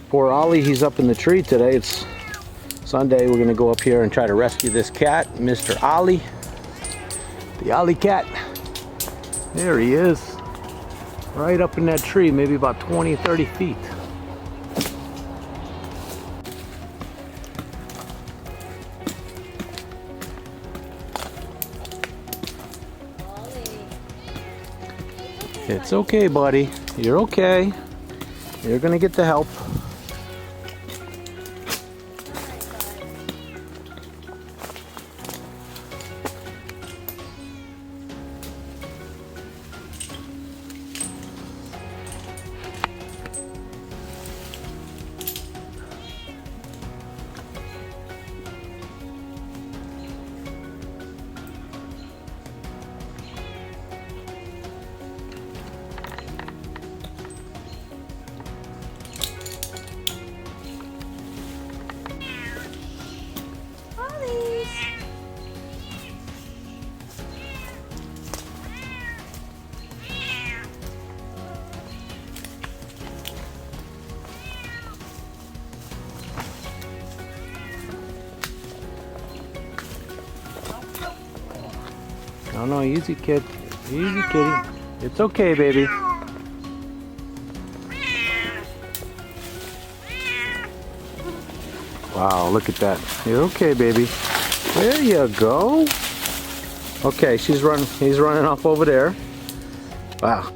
Poor Ollie, he's up in the tree today. It's Sunday. We're gonna go up here and try to rescue this cat, Mr. Ollie. The Ollie cat. There he is. Right up in that tree, maybe about 20, 30 feet. It's okay, buddy. You're okay. You're gonna get the help. No, no, easy, kid. Easy, kitty. It's okay, baby. Wow, look at that. You're okay, baby. There you go. Okay, he's running off over there. Wow.